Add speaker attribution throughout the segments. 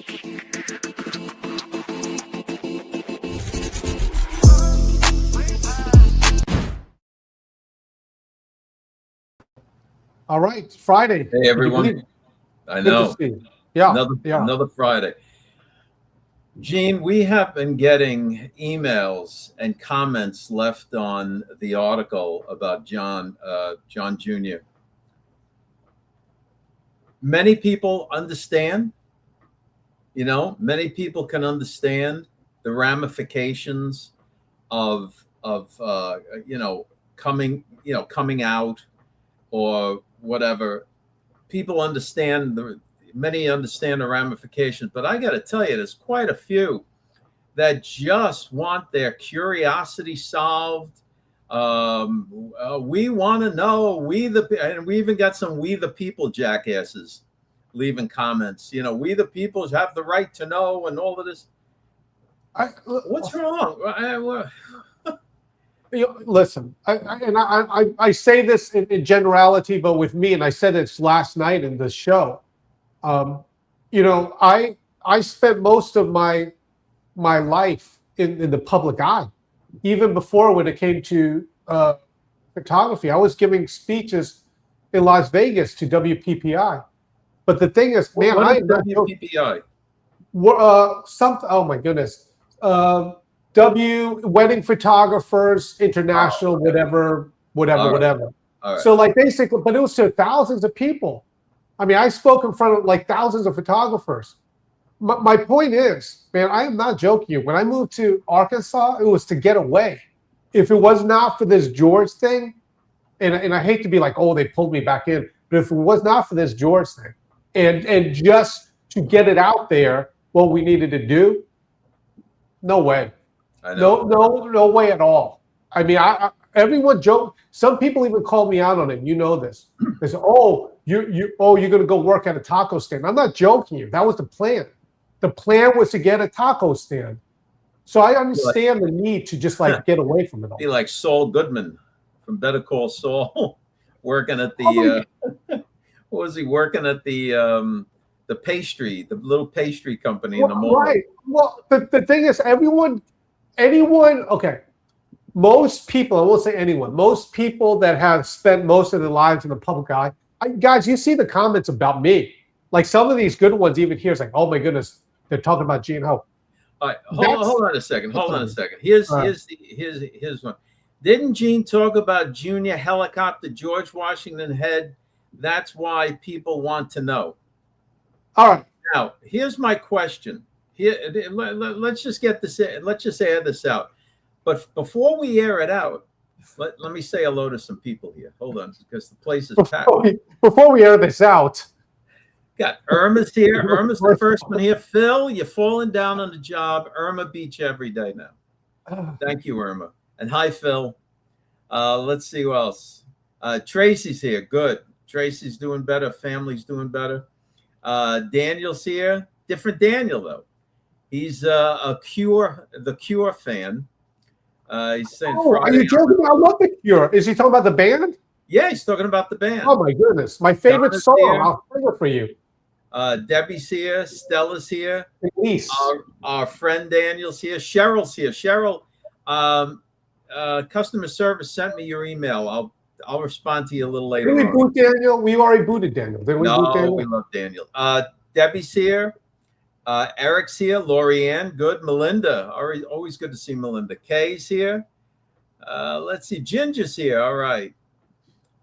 Speaker 1: All right, Friday.
Speaker 2: Hey everyone. I know.
Speaker 1: Yeah,
Speaker 2: another Friday. Gene, we have been getting emails and comments left on the article about John Jr. Many people understand, many people can understand the ramifications of coming out or whatever. People understand many understand the ramifications, but I got to tell you, there's quite a few that just want their curiosity solved. We want to know. And we even got some "we the people" jackasses leaving comments. We the people have the right to know, and all of this. What's wrong?
Speaker 1: Listen, I say this in generality, but with me, and I said this last night in the show. I spent most of my life in the public eye, even before when it came to photography. I was giving speeches in Las Vegas to WPPI. But the thing is, man,
Speaker 2: what is WPPI?
Speaker 1: Oh my goodness. Wedding Photographers International, whatever. Right. So like basically, but it was to thousands of people. I mean, I spoke in front of like thousands of photographers. My point is, man, I am not joking you. When I moved to Arkansas, it was to get away. If it was not for this George thing, and I hate to be like, oh, they pulled me back in, but if it was not for this George thing, and just to get it out there, what we needed to do, no way. No way at all. I mean, everyone joked. Some people even called me out on it. You know this. They said, "Oh, you're going to go work at a taco stand." I'm not joking you. That was the plan. The plan was to get a taco stand. So I understand the need to just like get away from it all.
Speaker 2: Be like Saul Goodman from Better Call Saul, working at the what was he working at the little pastry company in the mall.
Speaker 1: Right. Well, the thing is, anyone, okay. Most people, I won't say anyone, most people that have spent most of their lives in the public eye, guys, you see the comments about me. Like some of these good ones even here is like, oh my goodness, they're talking about Gene Ho.
Speaker 2: All right, hold on a second. Here's one. Didn't Gene talk about Junior helicopter George Washington head? That's why people want to know.
Speaker 1: All right.
Speaker 2: Now, here's my question. Here, let's just get this. Let's just air this out. But before we air it out, let me say hello to some people here. Hold on, because the place is packed.
Speaker 1: Before we air this out,
Speaker 2: got Irma's here. Irma's the first one here. Phil, you're falling down on the job. Irma beats you every day now. Thank you, Irma. And hi, Phil. Let's see who else. Tracy's here. Good. Tracy's doing better. Family's doing better. Daniel's here. Different Daniel, though. He's the Cure fan. He's saying Friday.
Speaker 1: Are you joking? I love the Cure. Is he talking about the band?
Speaker 2: Yeah, he's talking about the band.
Speaker 1: Oh my goodness, my favorite song. I'll sing it for you.
Speaker 2: Debbie's here. Stella's here.
Speaker 1: Denise.
Speaker 2: Our friend Daniel's here. Cheryl's here. Cheryl, customer service sent me your email. I'll respond to you a little later.
Speaker 1: Did we boot Daniel? We already booted Daniel. Did we boot Daniel?
Speaker 2: We love Daniel. Debbie's here. Eric's here. Lorianne, good. Melinda, always good to see Melinda. Kay's here. Let's see. Ginger's here. All right.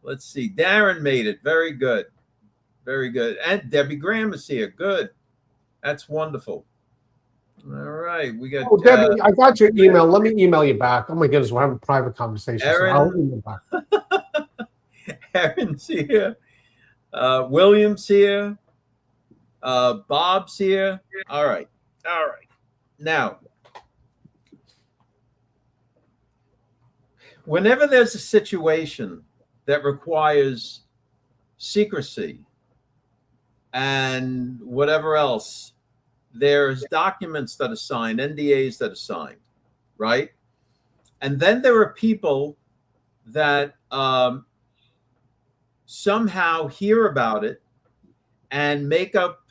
Speaker 2: Let's see. Darren made it. Very good. Very good. And Debbie Graham is here. Good. That's wonderful. All right. We got.
Speaker 1: Oh, Debbie, I got your email. Let me email you back. Oh my goodness, we're having a private conversation.
Speaker 2: Aaron,
Speaker 1: so I'll email back.
Speaker 2: Aaron's here. William's here. Bob's here. All right. Now, whenever there's a situation that requires secrecy and whatever else, there's documents that are signed, NDAs that are signed, right? And then there are people that somehow hear about it and make up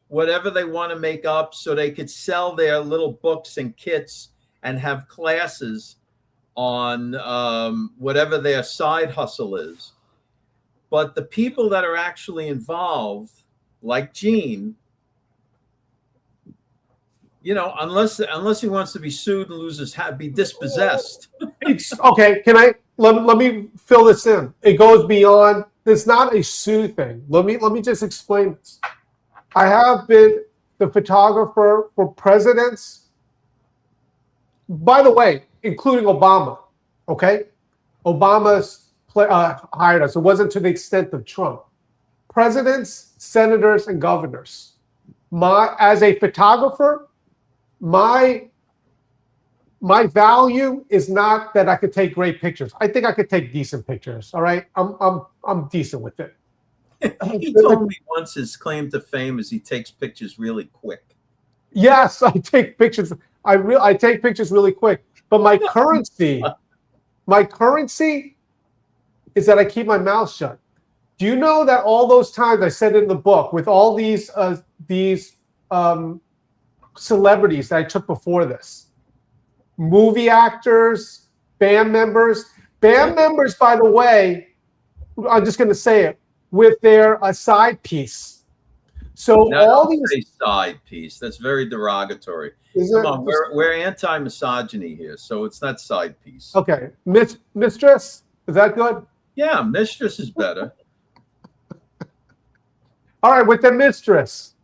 Speaker 2: whatever they want to make up so they could sell their little books and kits and have classes on whatever their side hustle is. But the people that are actually involved, like Gene, you know, unless he wants to be sued and lose his hat, be dispossessed.
Speaker 1: Okay, let me fill this in. It goes beyond. It's not a sue thing. Let me just explain this. I have been the photographer for presidents, by the way, including Obama. Okay, Obama's hired us. It wasn't to the extent of Trump. Presidents, senators, and governors. As a photographer, my value is not that I could take great pictures. I think I could take decent pictures. All right, I'm decent with it.
Speaker 2: He told me once his claim to fame is he takes pictures really quick.
Speaker 1: Yes, I take pictures. I take pictures really quick. But my currency is that I keep my mouth shut. Do you know that all those times I said in the book with all these celebrities that I took before this, movie actors, band members, by the way, I'm just going to say it, with their side piece. So
Speaker 2: now,
Speaker 1: all
Speaker 2: don't
Speaker 1: these
Speaker 2: say side piece. That's very derogatory.
Speaker 1: Come
Speaker 2: on, we're anti-misogyny here, so it's not side piece.
Speaker 1: Okay, mistress, is that good?
Speaker 2: Yeah, mistress is better.
Speaker 1: All right, with the mistress,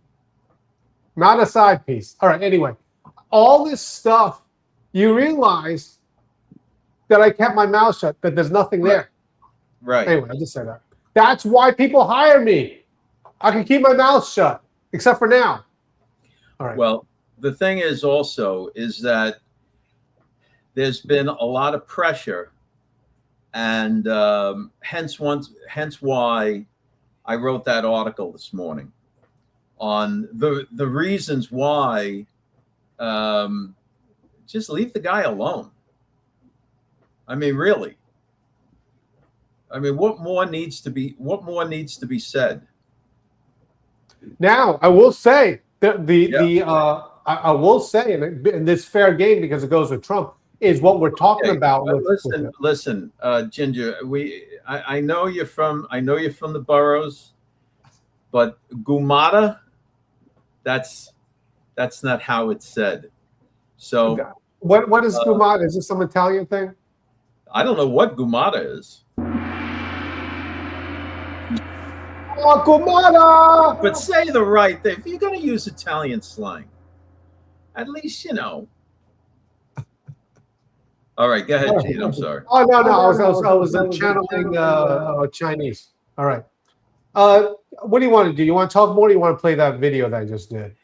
Speaker 1: not a side piece. All right, anyway, all this stuff, you realize that I kept my mouth shut, that there's nothing there.
Speaker 2: Right.
Speaker 1: Anyway, I just said that. That's why people hire me. I can keep my mouth shut, except for now. All right.
Speaker 2: Well, the thing is also is that there's been a lot of pressure, and hence why I wrote that article this morning on the reasons why. Just leave the guy alone. I mean, really. I mean, what more needs to be said? Now,
Speaker 1: I will say that I will say, and this fair game because it goes with Trump, is what we're talking about.
Speaker 2: Listen, Ginger. I know you're from the boroughs, but Gumata, that's not how it's said. So
Speaker 1: what is Gumata? Is this some Italian thing?
Speaker 2: I don't know what Gumata is.
Speaker 1: Oh, Gumata!
Speaker 2: But say the right thing. If you're going to use Italian slang, at least you know. All right, go ahead, Gene. I'm sorry.
Speaker 1: Oh no, I was channeling Chinese. All right. What do you want to do? You want to talk more? Or you want to play that video that I just did?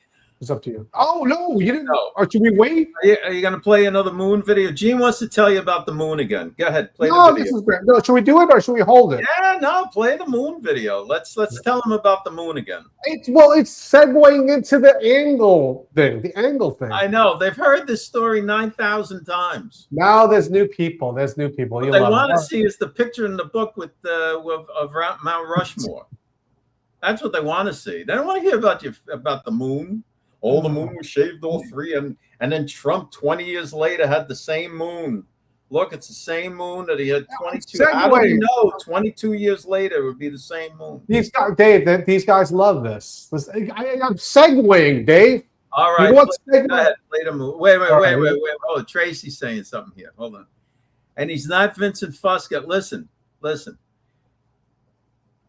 Speaker 1: It's up to you. Oh no, you didn't.
Speaker 2: No.
Speaker 1: Or should we wait?
Speaker 2: Are you going to play another moon video? Gene wants to tell you about the moon again. Go ahead, play the video.
Speaker 1: This is great. No, should we do it or should we hold it?
Speaker 2: Yeah, no, play the moon video. Let's tell him about the moon again.
Speaker 1: It's segueing into the angle thing. The angle thing.
Speaker 2: I know they've heard this story 9,000 times.
Speaker 1: Now there's new people. What
Speaker 2: they want to see is the picture in the book with of Mount Rushmore. That's what they want to see. They don't want to hear about the moon. Oh, the moon was shaved all free, and then Trump 20 years later had the same moon. Look, it's the same moon that he had 22. How do you know 22 years later it would be the same moon?
Speaker 1: These guys, Dave, these guys love this. I'm segueing, Dave.
Speaker 2: All right, go ahead, play the moon. Wait. Oh, Tracy's saying something here. Hold on. And he's not Vincent Fusca. Listen.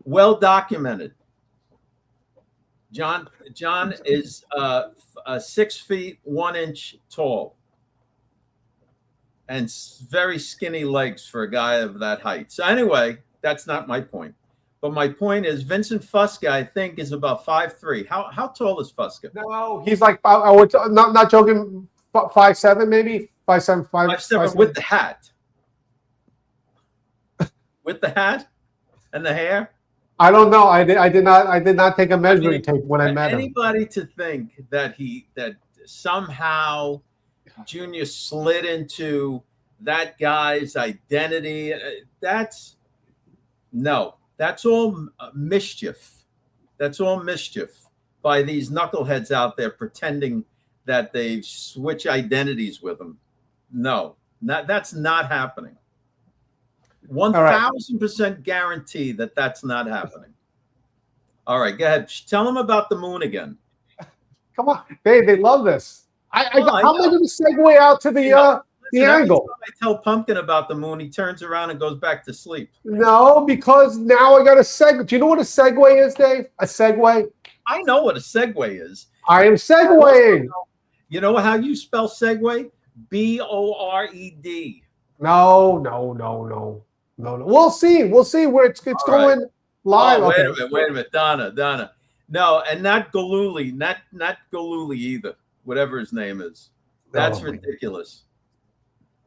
Speaker 2: Well documented. John is 6 feet 1 inch tall and very skinny legs for a guy of that height. So anyway, that's not my point. But my point is Vincent Fusca, I think, is about 5'3". How tall is Fusca?
Speaker 1: No, he's like not joking, 5'7", maybe 5'7",
Speaker 2: 5'7" with the hat. With the hat and the hair.
Speaker 1: I don't know. I did not take a measuring tape when I met him.
Speaker 2: Anybody to think that somehow Junior slid into that guy's identity, that's all mischief. That's all mischief. by these knuckleheads out there pretending that they switch identities with them. No, that's not happening. 1,000% guarantee that that's not happening. All right, go ahead. Tell them about the moon again.
Speaker 1: Come on, they love this. How am I going to segue out to the angle?
Speaker 2: I tell Pumpkin about the moon, he turns around and goes back to sleep.
Speaker 1: No, because now I got a segue. Do you know what a segue is, Dave? A segue?
Speaker 2: I know what a segue is.
Speaker 1: I am segueing.
Speaker 2: You know how you spell segue? B-O-R-E-D.
Speaker 1: No. We'll see where it's going live.
Speaker 2: Oh, wait a minute, Donna. No, and not Galuli, not Galuli either. Whatever his name is, that's ridiculous.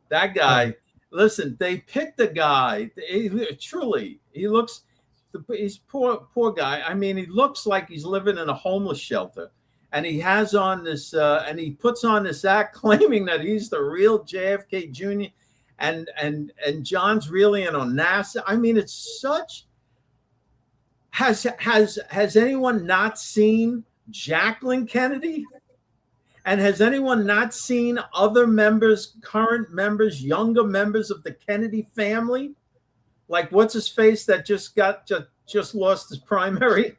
Speaker 2: That guy. Listen, they picked a guy. Truly, he's poor guy. I mean, he looks like he's living in a homeless shelter, and he has on this, and he puts on this act claiming that he's the real JFK Jr. And John's really in on NASA. I mean, it's such. Has anyone not seen Jacqueline Kennedy? And has anyone not seen other members, current members, younger members of the Kennedy family? Like what's his face that just lost his primary?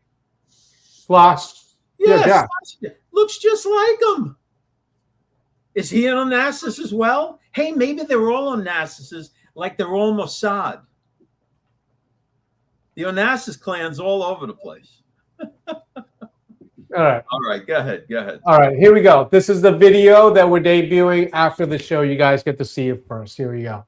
Speaker 1: Slosh.
Speaker 2: Yeah. Looks just like him. Is he on Onassis as well? Hey, maybe they're all Onassis, like they're all Mossad. The Onassis clan's all over the place. All right, go ahead.
Speaker 1: All right, here we go. This is the video that we're debuting after the show. You guys get to see it first. Here we go.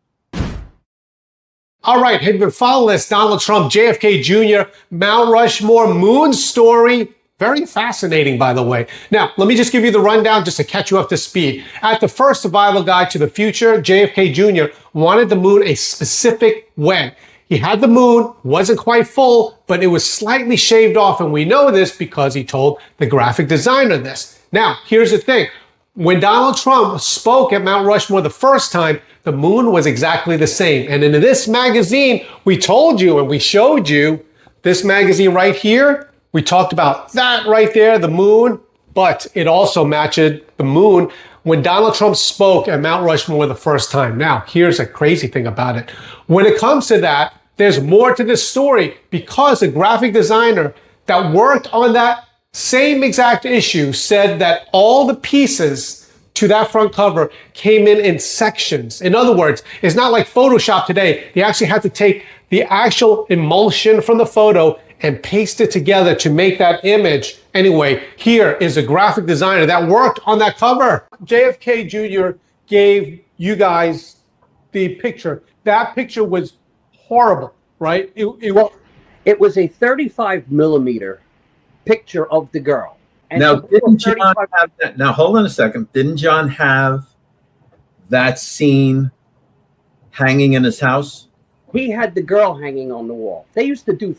Speaker 1: All right, have you been following this? Donald Trump, JFK Jr., Mount Rushmore moon story. Very fascinating, by the way. Now, let me just give you the rundown just to catch you up to speed. At the first survival guide to the future, JFK Jr. wanted the moon a specific way. He had the moon, wasn't quite full, but it was slightly shaved off, and we know this because he told the graphic designer this. Now, here's the thing. When Donald Trump spoke at Mount Rushmore the first time, the moon was exactly the same. And in this magazine, we told you and we showed you this magazine right here. We talked about that right there, the moon, but it also matched the moon when Donald Trump spoke at Mount Rushmore the first time. Now, here's a crazy thing about it. When it comes to that, there's more to this story because the graphic designer that worked on that same exact issue said that all the pieces to that front cover came in sections. In other words, it's not like Photoshop today. They actually had to take the actual emulsion from the photo and paste it together to make that image. Anyway, here is a graphic designer that worked on that cover. JFK Jr. gave you guys the picture. That picture was horrible, right?
Speaker 3: It was a 35 millimeter picture of the girl. And
Speaker 2: now, didn't John have that? Now, hold on a second. Didn't John have that scene hanging in his house?
Speaker 3: He had the girl hanging on the wall. They used to do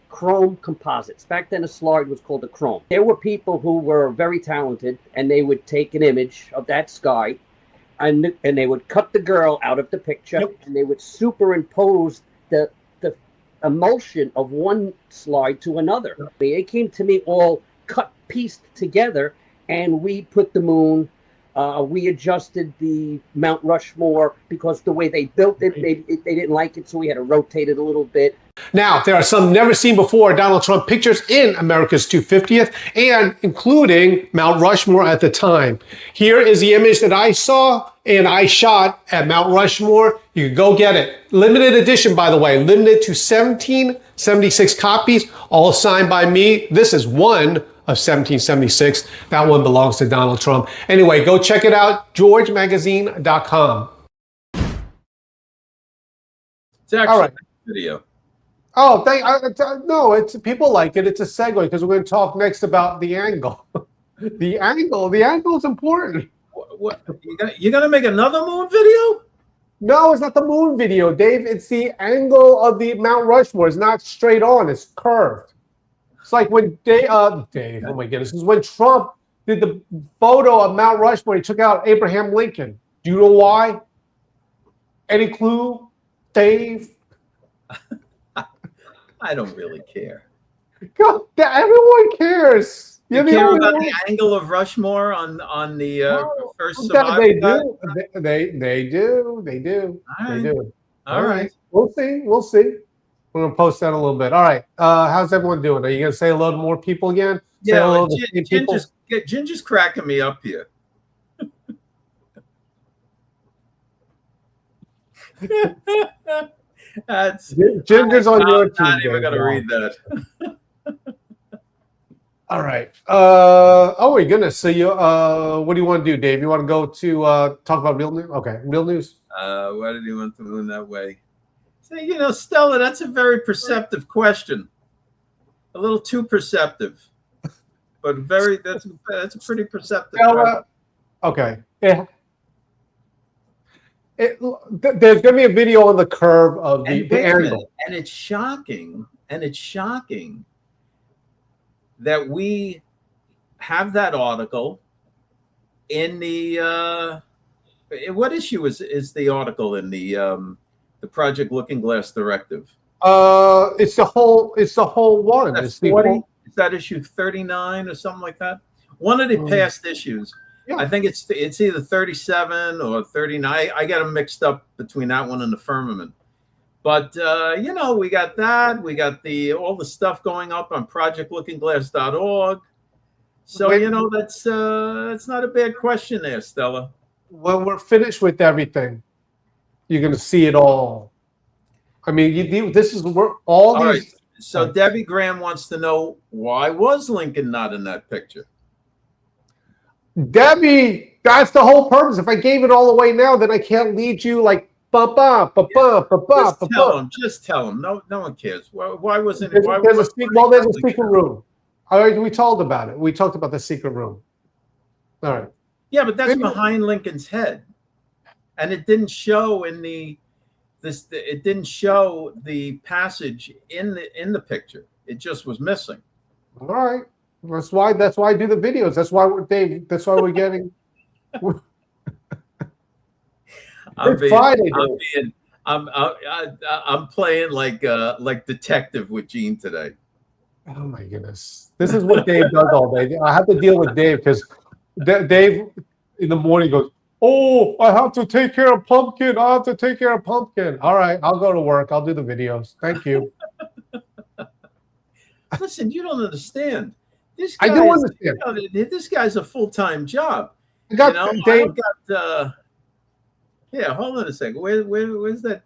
Speaker 3: chrome composites. Back then, a slide was called a chrome. There were people who were very talented, and they would take an image of that sky, and they would cut the girl out of the picture, and they would superimpose the emulsion of one slide to another. It came to me all cut, pieced together, and we put the moon. We adjusted the Mount Rushmore because the way they built it, they didn't like it, so we had to rotate it a little bit.
Speaker 1: Now, there are some never seen before Donald Trump pictures in America's 250th, and including Mount Rushmore at the time. Here is the image that I saw and I shot at Mount Rushmore. You can go get it. Limited edition, by the way, limited to 1776 copies, all signed by me. This is one of 1776. That one belongs to Donald Trump. Anyway, go check it out, georgemagazine.com.
Speaker 2: It's actually all right. A video.
Speaker 1: Oh, no, it's people like it. It's a segue because we're going to talk next about the angle. The angle is important.
Speaker 2: What you're gonna make another moon video?
Speaker 1: No, it's not the moon video, Dave. It's the angle of the Mount Rushmore. It's not straight on. It's curved. It's like when Dave. Oh my goodness! This is when Trump did the photo of Mount Rushmore. He took out Abraham Lincoln. Do you know why? Any clue, Dave?
Speaker 2: I don't really care.
Speaker 1: God, everyone cares.
Speaker 2: You care about the angle of Rushmore on the first survivor?
Speaker 1: They do. They do. They do.
Speaker 2: All right.
Speaker 1: They do.
Speaker 2: All right.
Speaker 1: We'll see. We'll see. We're gonna post that a little bit. All right. How's everyone doing? Are you gonna say hello to more people again? Say hello to the same people.
Speaker 2: Ginger's cracking me up here. That's
Speaker 1: Ginger's on your team.
Speaker 2: I'm not even gonna read that.
Speaker 1: All right. Oh my goodness. So you what do you want to do, Dave? You want to go to talk about real news? Okay, real news.
Speaker 2: Why did you want to move that way? So, Stella, that's a very perceptive question. A little too perceptive, but that's a pretty perceptive question.
Speaker 1: Okay. There's going to be a video on the curve of the angle.
Speaker 2: And it's shocking. That we have that article in the what issue is the article in the Project Looking Glass Directive?
Speaker 1: It's the whole one.
Speaker 2: Is that issue 39 or something like that? One of the past issues. Yeah. I think it's either 37 or 39. I got them mixed up between that one and the Firmament. But we got that. We got all the stuff going up on projectlookingglass.org. So that's not a bad question there, Stella.
Speaker 1: When we're finished with everything, you're going to see it all. I mean, this is where all these.
Speaker 2: Right. So Debbie Graham wants to know, why was Lincoln not in that picture?
Speaker 1: Debbie, that's the whole purpose. If I gave it all away now, then I can't lead you like.
Speaker 2: Just tell him. No one cares. Why wasn't it?
Speaker 1: There's a secret room. We talked about it. We talked about the secret room. All right.
Speaker 2: Yeah, but that's behind Lincoln's head, and it didn't show it didn't show the passage in the picture. It just was missing.
Speaker 1: All right. That's why I do the videos. That's why we're getting.
Speaker 2: I'm playing like detective with Gene today.
Speaker 1: Oh my goodness. This is what Dave does all day. I have to deal with Dave because Dave in the morning goes, "Oh, I have to take care of Pumpkin. I have to take care of Pumpkin." All right, I'll go to work. I'll do the videos. Thank you.
Speaker 2: Listen, you don't understand. I
Speaker 1: do understand.
Speaker 2: This guy's a full-time job.
Speaker 1: Dave.
Speaker 2: Yeah, hold on a second. Where's that?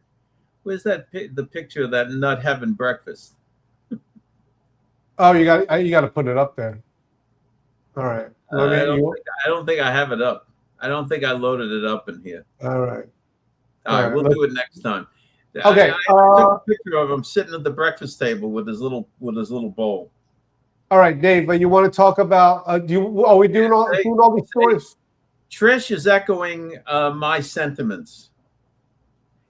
Speaker 2: The picture of that nut having breakfast?
Speaker 1: Oh, you got to put it up there. All right.
Speaker 2: I don't think I have it up. I don't think I loaded it up in here.
Speaker 1: All right.
Speaker 2: All right. We'll do it next time.
Speaker 1: Okay.
Speaker 2: I took a picture of him sitting at the breakfast table with his little bowl.
Speaker 1: All right, Dave. You want to talk about? Are we doing all these stories?
Speaker 2: Trish is echoing my sentiments,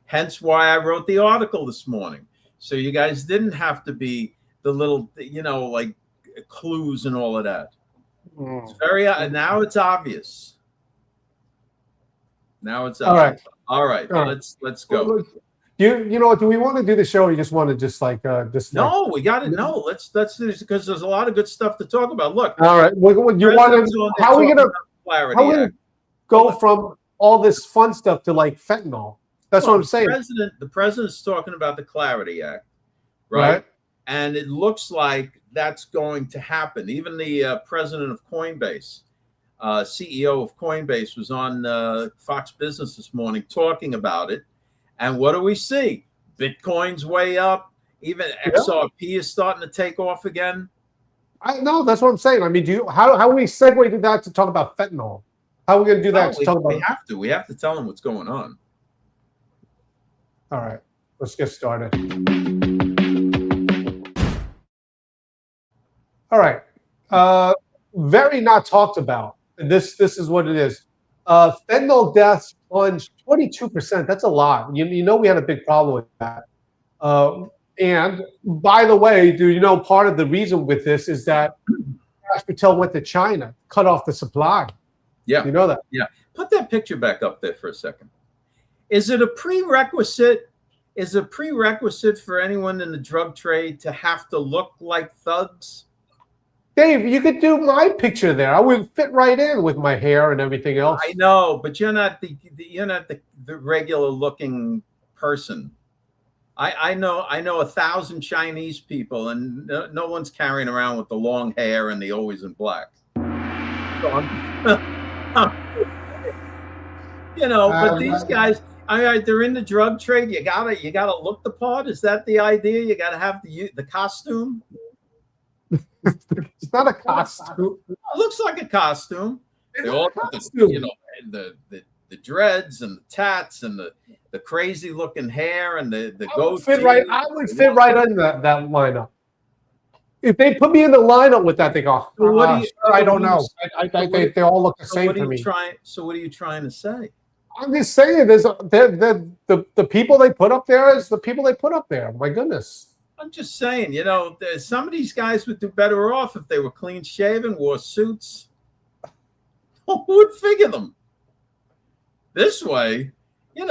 Speaker 2: hence why I wrote the article this morning. So you guys didn't have to be the little, like clues and all of that. It's very now it's obvious. Now it's obvious. All right. Let's go.
Speaker 1: Do we want to do the show, or you just want to just like
Speaker 2: No, we got to know. Let's do this because there's a lot of good stuff to talk about. Look.
Speaker 1: All right. How are we gonna go from all this fun stuff to like fentanyl? That's what I'm saying.
Speaker 2: The president's talking about the Clarity Act, right? And it looks like that's going to happen. Even the president of Coinbase, CEO of Coinbase, was on Fox Business this morning talking about it. And what do we see? Bitcoin's way up. Even XRP is starting to take off again.
Speaker 1: I know. That's what I'm saying. I mean, how do we segue to that to talk about fentanyl? How are we going to do that?
Speaker 2: We have to tell them what's going on.
Speaker 1: All right, let's get started. All right, very not talked about. This is what it is. Fentanyl deaths plunged 22%. That's a lot. We had a big problem with that. And by the way, part of the reason with this is that Patel went to China, cut off the supply.
Speaker 2: Yeah.
Speaker 1: You know that?
Speaker 2: Yeah. Put that picture back up there for a second. Is it a prerequisite is a prerequisite for anyone in the drug trade to have to look like thugs?
Speaker 1: Dave, you could do my picture there. I would fit right in with my hair and everything else.
Speaker 2: I know, but you're not the regular looking person. I know 1,000 Chinese people, and no one's carrying around with the long hair and the always in black. So but these guys, they're in the drug trade. You gotta look the part. Is that the idea? You gotta have the costume.
Speaker 1: It's not a costume.
Speaker 2: It looks like a costume. They all got the dreads and the tats and the crazy looking hair and the goatee.
Speaker 1: I would fit right in that lineup. If they put me in the lineup with that, they go, I don't know. They all look the same to me.
Speaker 2: So what are you trying to say?
Speaker 1: I'm just saying, the people they put up there is the people they put up there. My goodness.
Speaker 2: I'm just saying, some of these guys would do better off if they were clean shaven, wore suits. Who would figure them? This way, the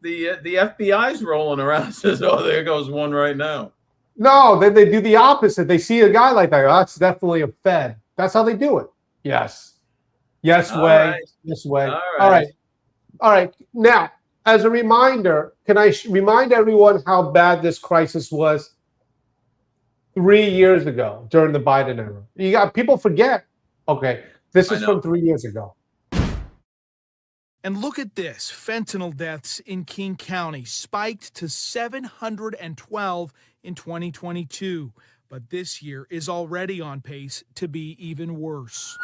Speaker 2: FBI's rolling around and says, "Oh, there goes one right now."
Speaker 1: No, then they do the opposite. They see a guy like that. Oh, that's definitely a Fed. That's how they do it. Yes. Yes way. Right. This way. All right. Now, as a reminder, can I remind everyone how bad this crisis was 3 years ago during the Biden era? You got people forget. Okay, this is from 3 years ago.
Speaker 4: And look at this. Fentanyl deaths in King County spiked to 712 in 2022. But this year is already on pace to be even worse.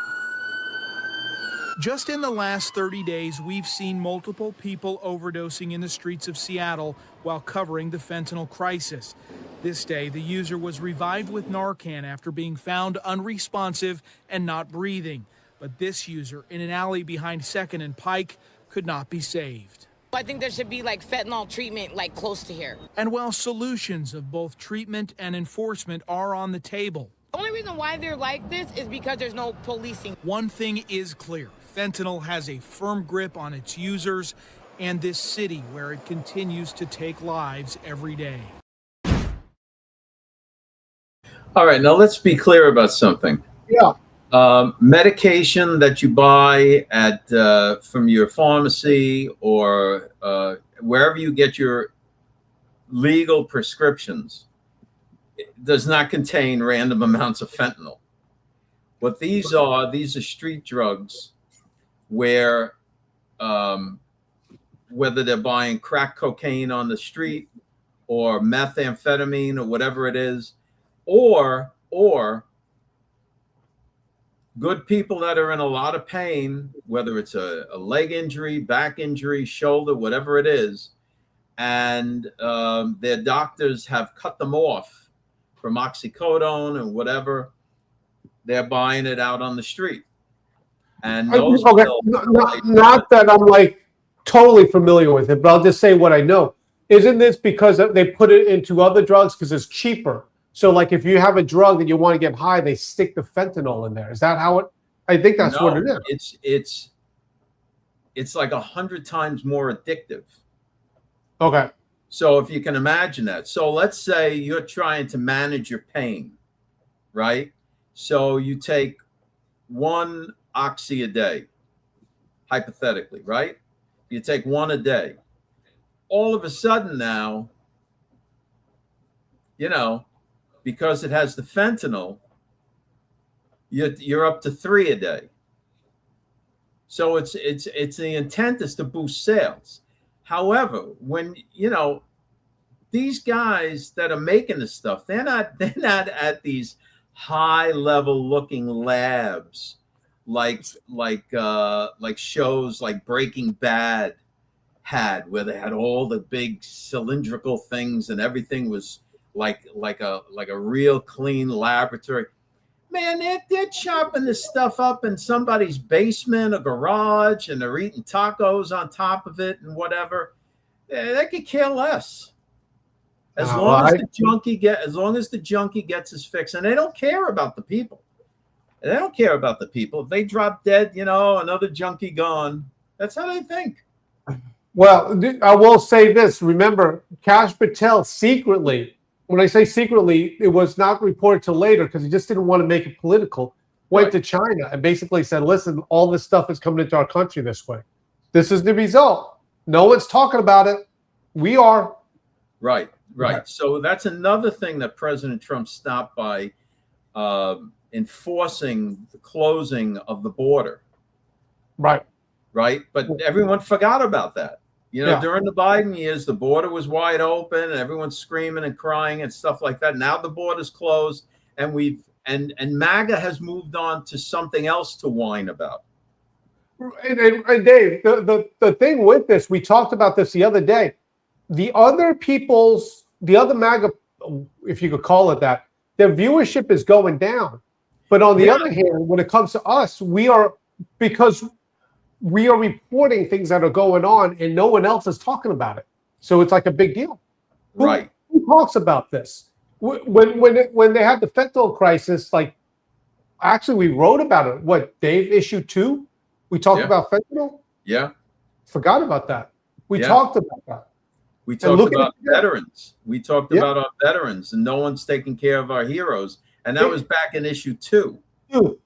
Speaker 4: Just in the last 30 days, we've seen multiple people overdosing in the streets of Seattle while covering the fentanyl crisis. This day, the user was revived with Narcan after being found unresponsive and not breathing. But this user in an alley behind 2nd and Pike could not be saved.
Speaker 5: I think there should be fentanyl treatment close to here.
Speaker 4: And while solutions of both treatment and enforcement are on the table,
Speaker 5: the only reason why they're like this is because there's no policing.
Speaker 4: One thing is clear. Fentanyl has a firm grip on its users and this city where it continues to take lives every day.
Speaker 2: All right, now let's be clear about something.
Speaker 1: Yeah.
Speaker 2: Medication that you buy at from your pharmacy or wherever you get your legal prescriptions does not contain random amounts of fentanyl. What these are street drugs where whether they're buying crack cocaine on the street or methamphetamine or whatever it is, or good people that are in a lot of pain, whether it's a leg injury, back injury, shoulder, whatever it is, and their doctors have cut them off from oxycodone and whatever, they're buying it out on the street. And those
Speaker 1: not that I'm totally familiar with it, but I'll just say what I know. Isn't this because they put it into other drugs because it's cheaper? So if you have a drug that you want to get high, they stick the fentanyl in there. Is that how it? I think that's what it is.
Speaker 2: It's 100 times more addictive.
Speaker 1: Okay.
Speaker 2: So if you can imagine that. So let's say you're trying to manage your pain, right? So you take 1 oxy a day, hypothetically, right? You take 1 a day. All of a sudden now, because it has the fentanyl, you're up to 3 a day. So it's the intent is to boost sales. However, when these guys that are making this stuff, they're not at these high level looking labs like shows like Breaking Bad had, where they had all the big cylindrical things and everything was like a real clean laboratory. Man, they're chopping this stuff up in somebody's basement or garage, and they're eating tacos on top of it and whatever. They could care less. As long as the junkie gets his fix, and they don't care about the people. They don't care about the people. If they drop dead, another junkie gone. That's how they think.
Speaker 1: Well, I will say this. Remember, Kash Patel secretly, when I say secretly, it was not reported till later because he just didn't want to make it political, went to China and basically said, listen, all this stuff is coming into our country this way. This is the result. No one's talking about it. We are.
Speaker 2: Right. So that's another thing that President Trump stopped by enforcing the closing of the border.
Speaker 1: Right.
Speaker 2: But everyone forgot about that. During the Biden years, the border was wide open and everyone's screaming and crying and stuff like that. Now the border's closed and and MAGA has moved on to something else to whine about.
Speaker 1: And Dave, the thing with this, we talked about this the other day. The other MAGA, if you could call it that, their viewership is going down. But on the other hand, when it comes to us, because we are reporting things that are going on and no one else is talking about it. So it's like a big deal. Who talks about this? When they had the fentanyl crisis, like actually we wrote about it. What, Dave, issue 2? We talked about fentanyl?
Speaker 2: Yeah.
Speaker 1: Forgot about that. We talked about that.
Speaker 2: We talked about veterans. We talked about our veterans and no one's taking care of our heroes. And that was back in issue 2.
Speaker 1: All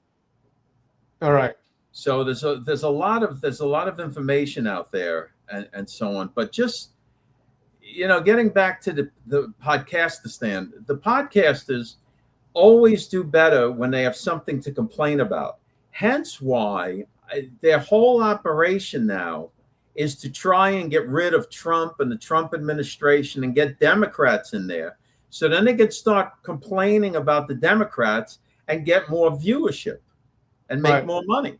Speaker 1: right.
Speaker 2: So there's a lot of information out there and so on. But just getting back to the podcastistan, the podcasters always do better when they have something to complain about. Hence why their whole operation now is to try and get rid of Trump and the Trump administration and get Democrats in there. So then they can start complaining about the Democrats and get more viewership and make more money.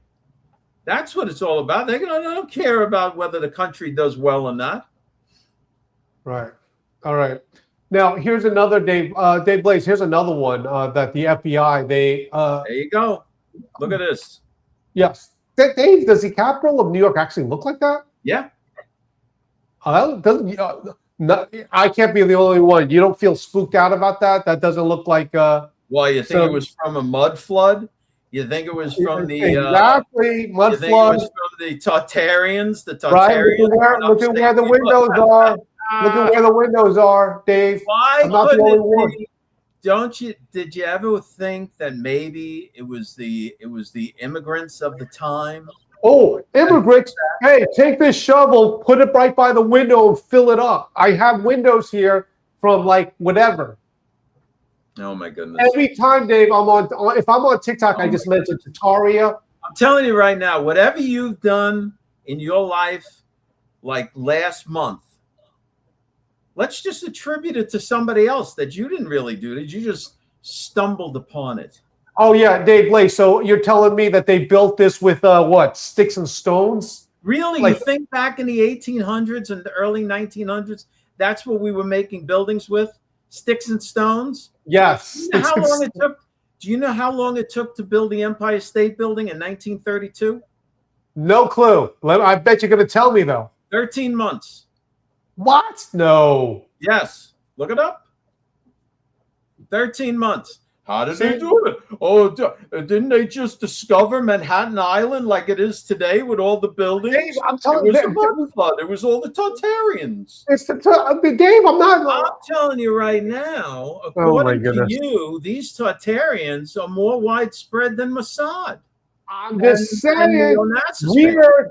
Speaker 2: That's what it's all about. They don't care about whether the country does well or not.
Speaker 1: Right. All right. Now, here's another, Dave Blaze, here's another one that the FBI, there
Speaker 2: you go. Look at this.
Speaker 1: Yes. Dave, does the Capitol of New York actually look like that?
Speaker 2: Yeah.
Speaker 1: I can't be the only one. You don't feel spooked out about that? That doesn't look like...
Speaker 2: Well, you think it was from a mud flood? You think it was from the
Speaker 1: mud
Speaker 2: you think
Speaker 1: flood?
Speaker 2: it was from the Tartarians? The Tartarians.
Speaker 1: Right. Look at where the windows are. Look at where the windows are, Dave.
Speaker 2: Why
Speaker 1: I'm not the only one.
Speaker 2: Did you ever think that maybe it was the immigrants of the time?
Speaker 1: Oh, immigrants! Hey, take this shovel, put it right by the window, and fill it up. I have windows here from like whatever.
Speaker 2: Oh my goodness!
Speaker 1: Every time, Dave, if I'm on TikTok, I just mention Tataria.
Speaker 2: I'm telling you right now, whatever you've done in your life, like last month, let's just attribute it to somebody else that you didn't really do it. You just stumbled upon it.
Speaker 1: Oh yeah, Dave Blaze. So you're telling me that they built this with what, sticks and stones?
Speaker 2: Really? You think back in the 1800s and the early 1900s, that's what we were making buildings with? Sticks and stones?
Speaker 1: Yes.
Speaker 2: Do you know how long it took to build the Empire State Building in 1932?
Speaker 1: No clue. I bet you're going to tell me though.
Speaker 2: 13 months.
Speaker 1: What? No.
Speaker 2: Yes. Look it up. 13 months. How did they do it? Oh, didn't they just discover Manhattan Island like it is today with all the buildings?
Speaker 1: Dave, I'm telling you,
Speaker 2: it was a mud flood. It was all the Tartarians.
Speaker 1: Dave,
Speaker 2: I'm telling you right now, according to you, these Tartarians are more widespread than Mossad.
Speaker 1: I'm just saying weird.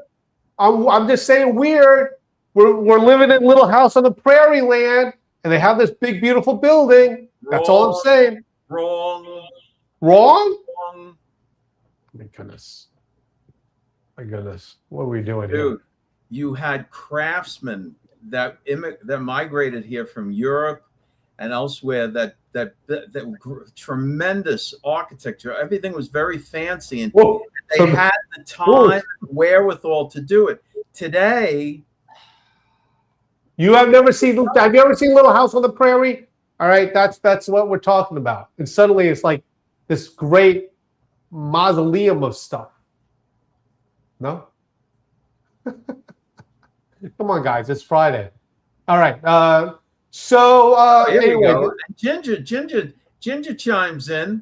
Speaker 1: I'm just saying weird. We're living in a little house on the prairie land, and they have this big, beautiful building. That's all I'm saying.
Speaker 2: Wrong.
Speaker 1: My goodness. What are we doing here?
Speaker 2: Dude, you had craftsmen that migrated here from Europe and elsewhere that tremendous architecture. Everything was very fancy, and they had the time and wherewithal to do it. Today,
Speaker 1: have you ever seen Little House on the Prairie? All right, that's what we're talking about. And suddenly it's like this great mausoleum of stuff. No? Come on, guys, it's Friday. All right.
Speaker 2: Here we go. Ginger chimes in,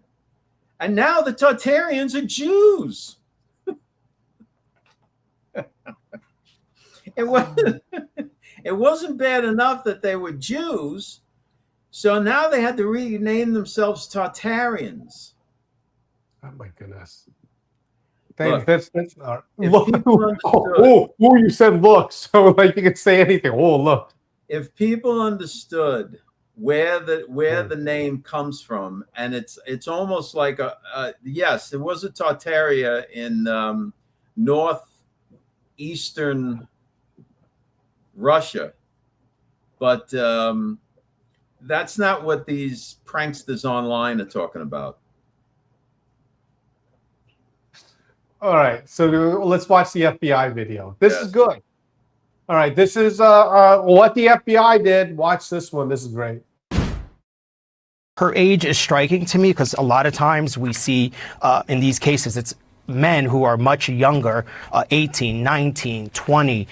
Speaker 2: and now the Tartarians are Jews. It wasn't bad enough that they were Jews, so now they had to rename themselves Tartarians.
Speaker 1: Oh my goodness.
Speaker 2: Look,
Speaker 1: That's
Speaker 2: if people understood,
Speaker 1: you said look, so like you could say anything. Oh, look.
Speaker 2: If people understood where the name comes from, and it's almost like yes, it was a Tartaria in northeastern Russia, but that's not what these pranksters online are talking about.
Speaker 1: All right, so let's watch the FBI video. This is good. All right, this is what the FBI did. Watch this one. This is great.
Speaker 6: Her age is striking to me because a lot of times we see in these cases, it's men who are much younger, 18, 19, 20,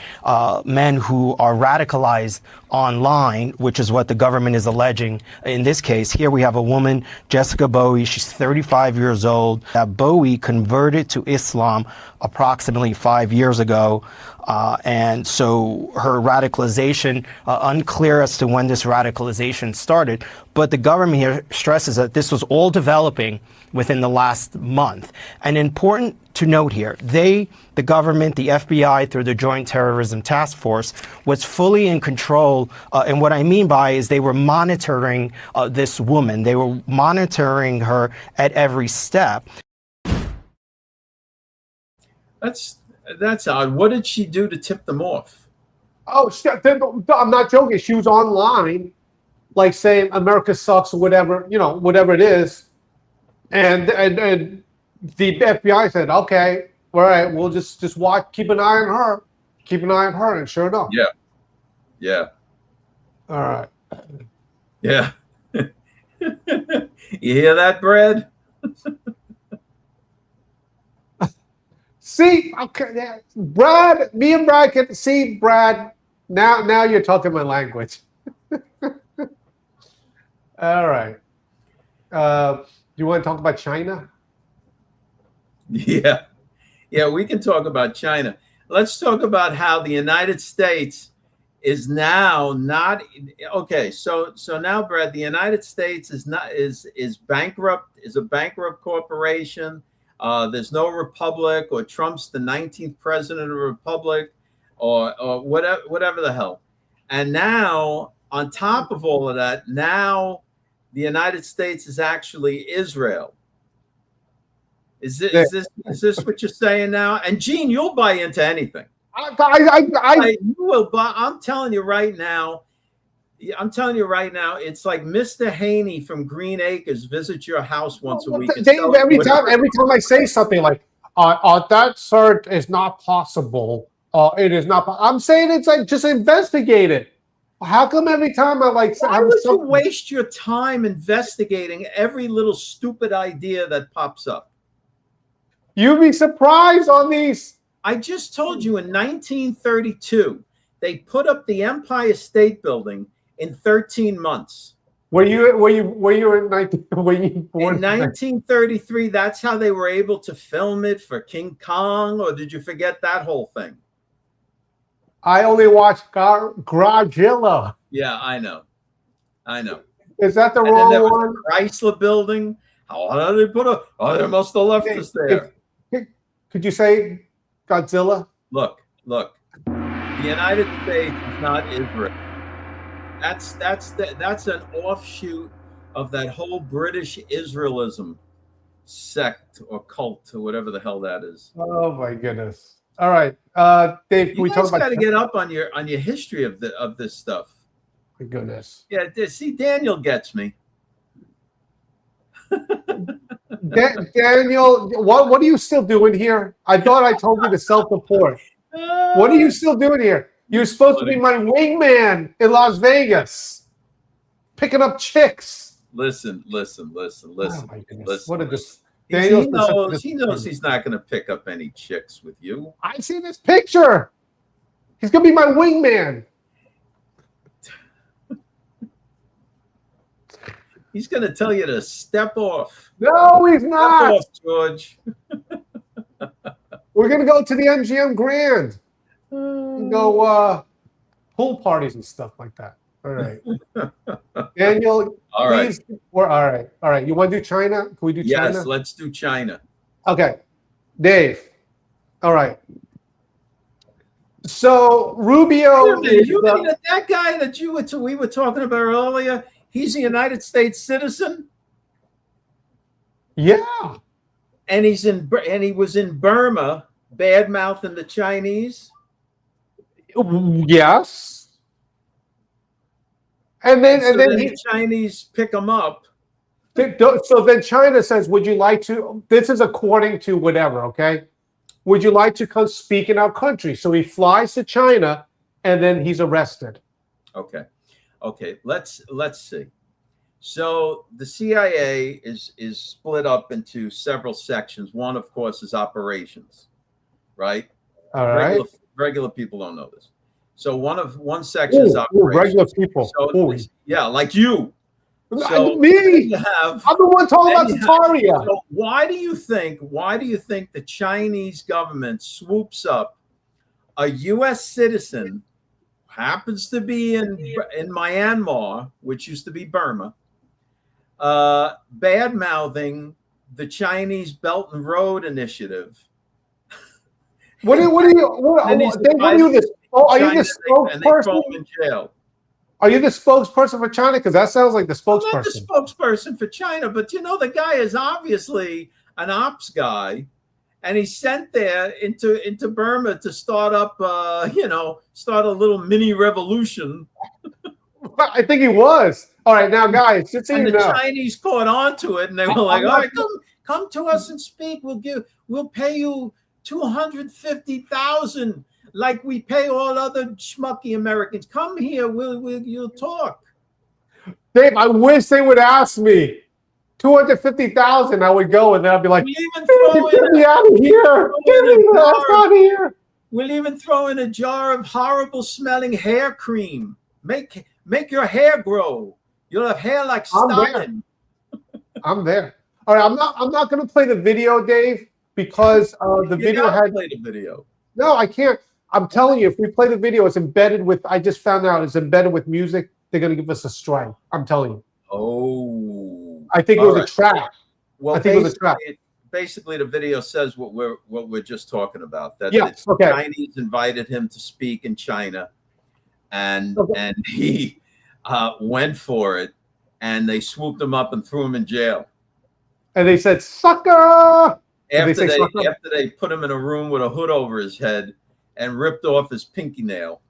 Speaker 6: men who are radicalized online, which is what the government is alleging. In this case, here we have a woman, Jessica Bowie. She's 35 years old. Bowie converted to Islam approximately 5 years ago. And so her radicalization, unclear as to when this radicalization started, but the government here stresses that this was all developing within the last month. And important to note here, the government, the FBI, through the Joint Terrorism Task Force, was fully in control. And what I mean by is they were monitoring this woman. They were monitoring her at every step.
Speaker 2: That's odd. What did she do to tip them off?
Speaker 1: Oh, I'm not joking. She was online, like saying America sucks or whatever, whatever it is. And the FBI said, okay, all right, we'll just watch, keep an eye on her. Keep an eye on her. And sure enough.
Speaker 2: Yeah. Yeah.
Speaker 1: All right.
Speaker 2: Yeah. You hear that, Brad?
Speaker 1: See, okay, Brad, me and Brad can see, Brad, now you're talking my language. All right. Do you want to talk about China?
Speaker 2: Yeah. Yeah, we can talk about China. Let's talk about how the United States is now not okay. So now, Brad, the United States is bankrupt, is a bankrupt corporation. There's no republic, or Trump's the 19th president of a republic, or whatever the hell. And now, on top of all of that, now the United States is actually Israel. Is this what you're saying now? And Gene, you'll buy into anything. You will buy. I'm telling you right now. It's like Mr. Haney from Green Acres visits your house once a week.
Speaker 1: Dave, every time I say something like that search is not possible, it is not. I'm saying it's like just investigate it. How come every time I like?
Speaker 2: Why would you waste your time investigating every little stupid idea that pops up?
Speaker 1: You'd be surprised on these.
Speaker 2: I just told you in 1932 they put up the Empire State Building in 13 months.
Speaker 1: Were you in
Speaker 2: 1933? That's how they were able to film it for King Kong, or did you forget that whole thing?
Speaker 1: I only watched Godzilla.
Speaker 2: Yeah, I know.
Speaker 1: Is that the wrong one?
Speaker 2: Chrysler Building. How did they put a? Oh, they must have left us there.
Speaker 1: Could you say Godzilla?
Speaker 2: Look. The United States is not Israel. That's an offshoot of that whole British Israelism sect or cult or whatever the hell that is.
Speaker 1: Oh my goodness! All right, Dave,
Speaker 2: you guys got to get up on your history of this stuff.
Speaker 1: My goodness.
Speaker 2: Yeah, see, Daniel gets me.
Speaker 1: Daniel, what are you still doing here? I thought I told you to self-report. What are you still doing here? You're supposed to be my wingman in Las Vegas, picking up chicks.
Speaker 2: Listen.
Speaker 1: Oh my goodness. What a
Speaker 2: He knows he's not going to pick up any chicks with you.
Speaker 1: I see this picture. He's going to be my wingman.
Speaker 2: He's going to tell you to step off.
Speaker 1: No, he's not.
Speaker 2: Step off, George.
Speaker 1: We're going to go to the MGM Grand. Go pool parties and stuff like that. All right. Daniel,
Speaker 2: All right.
Speaker 1: please. All right. You want to do China? Can we do China?
Speaker 2: Yes, let's do China.
Speaker 1: Okay. Dave. All right. So Rubio is
Speaker 2: You mean that guy that we were talking about earlier? He's a United States citizen,
Speaker 1: yeah.
Speaker 2: and he was in Burma, bad mouthing the Chinese.
Speaker 1: Yes. And then
Speaker 2: the Chinese pick him up.
Speaker 1: So then China says, "Would you like to?" This is according to whatever. Okay. Would you like to come speak in our country? So he flies to China, and then he's arrested.
Speaker 2: Okay. Let's see. So the CIA is split up into several sections. One, of course, is operations, right?
Speaker 1: All right.
Speaker 2: Regular people don't know this. So one section is operations.
Speaker 1: Regular people.
Speaker 2: So, yeah, like you. So
Speaker 1: me. I'm the one talking about Tataria.
Speaker 2: So why do you think the Chinese government swoops up a U.S. citizen, happens to be in Myanmar, which used to be Burma, bad mouthing the Chinese Belt and Road Initiative?
Speaker 1: Are you the spokesperson?
Speaker 2: In jail.
Speaker 1: Are you the spokesperson for China? Because that sounds like the spokesperson.
Speaker 2: I'm not the spokesperson for China, but the guy is obviously an ops guy, and he's sent there into Burma to start up, start a little mini revolution.
Speaker 1: I think he was. All right, now guys, just so
Speaker 2: and
Speaker 1: you
Speaker 2: the
Speaker 1: know,
Speaker 2: Chinese caught on to it, and they were like, "All right, come to us and speak. We'll pay you $250,000." Like we pay all other schmucky Americans. Come here, you'll talk.
Speaker 1: Dave, I wish they would ask me. 250,000, I would go, and then I'd be like, "Get me out of here! Get me out of here!"
Speaker 2: We'll even throw in a jar of horrible smelling hair cream. Make your hair grow. You'll have hair like Stalin.
Speaker 1: I'm there. All right, I'm not going to play the video, Dave, because the video had
Speaker 2: play the video.
Speaker 1: No, I can't. I'm telling you, if we play the video, it's embedded with. I just found out it's embedded with music. They're going to give us a strike. I'm telling you.
Speaker 2: Oh,
Speaker 1: I think it was a trap.
Speaker 2: Well,
Speaker 1: I think it was a trap.
Speaker 2: Basically, the video says what we're just talking about. That
Speaker 1: the
Speaker 2: Chinese invited him to speak in China, and he went for it, and they swooped him up and threw him in jail.
Speaker 1: And they said, "Sucker!"
Speaker 2: After they put him in a room with a hood over his head and ripped off his pinky nail.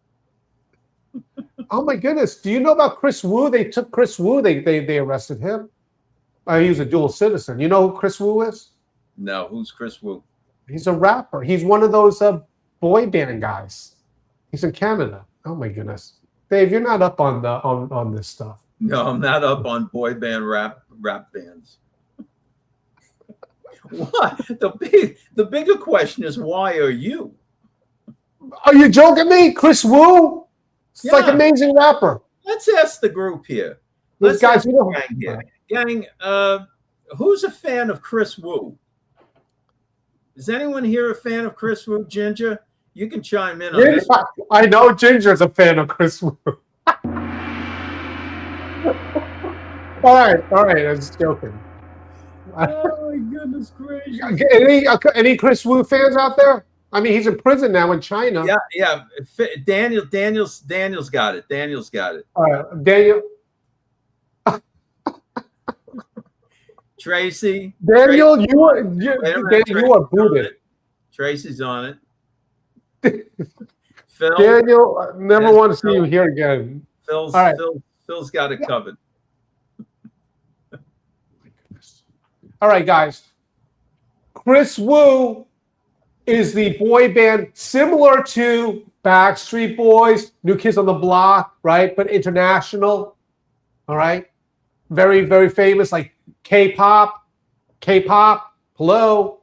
Speaker 1: Oh my goodness! Do you know about Chris Wu? They took Chris Wu. They arrested him. He was a dual citizen. You know who Chris Wu is?
Speaker 2: No, who's Chris Wu?
Speaker 1: He's a rapper. He's one of those boy band guys. He's in Canada. Oh my goodness, Dave, you're not up on this stuff.
Speaker 2: No, I'm not up on boy band rap bands. What? The bigger question is, why are you?
Speaker 1: Are you joking me? Chris Wu? It's like amazing rapper.
Speaker 2: Let's ask the group here.
Speaker 1: Let's ask the
Speaker 2: gang here. Gang, who's a fan of Chris Wu? Is anyone here a fan of Chris Wu? Ginger, you can chime in on this.
Speaker 1: I know Ginger's a fan of Chris Wu. All right. I was just joking.
Speaker 2: Oh my goodness gracious!
Speaker 1: Any Chris Wu fans out there? I mean, he's in prison now in China.
Speaker 2: Yeah. Daniel's got it. Daniel's got it.
Speaker 1: All right, Daniel.
Speaker 2: Tracy.
Speaker 1: Daniel, you are booted.
Speaker 2: Tracy's on it. Phil.
Speaker 1: Daniel, I never want to see you here again.
Speaker 2: Phil's got it covered.
Speaker 1: All right, guys. Chris Wu is the boy band similar to Backstreet Boys, New Kids on the Block, right? But international. All right. Very, very famous, like K-pop. Hello.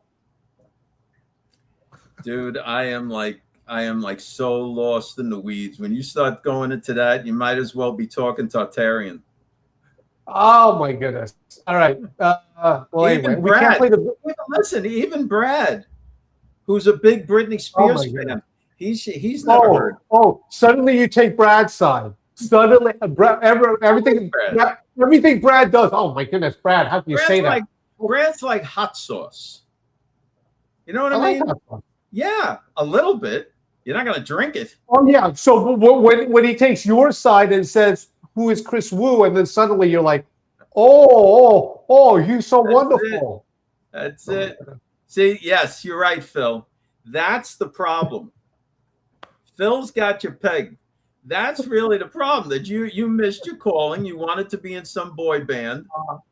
Speaker 2: Dude, I am like so lost in the weeds. When you start going into that, you might as well be talking Tartarian.
Speaker 1: Oh my goodness! All right. Well, anyway, we can't play the.
Speaker 2: Listen, even Brad, who's a big Britney Spears fan, He's never heard.
Speaker 1: Oh, suddenly you take Brad's side. Suddenly, everything Brad does. Oh my goodness, Brad, how can you say that?
Speaker 2: Brad's like hot sauce. You know what I mean?
Speaker 1: Like
Speaker 2: yeah, a little bit. You're not going to drink it.
Speaker 1: Oh yeah. So when he takes your side and says, "Who is Chris Wu?" and then suddenly you're like, "Oh, you're so wonderful."
Speaker 2: That's it. See, yes, you're right, Phil. That's the problem. Phil's got you pegged. That's really the problem. That you missed your calling. You wanted to be in some boy band.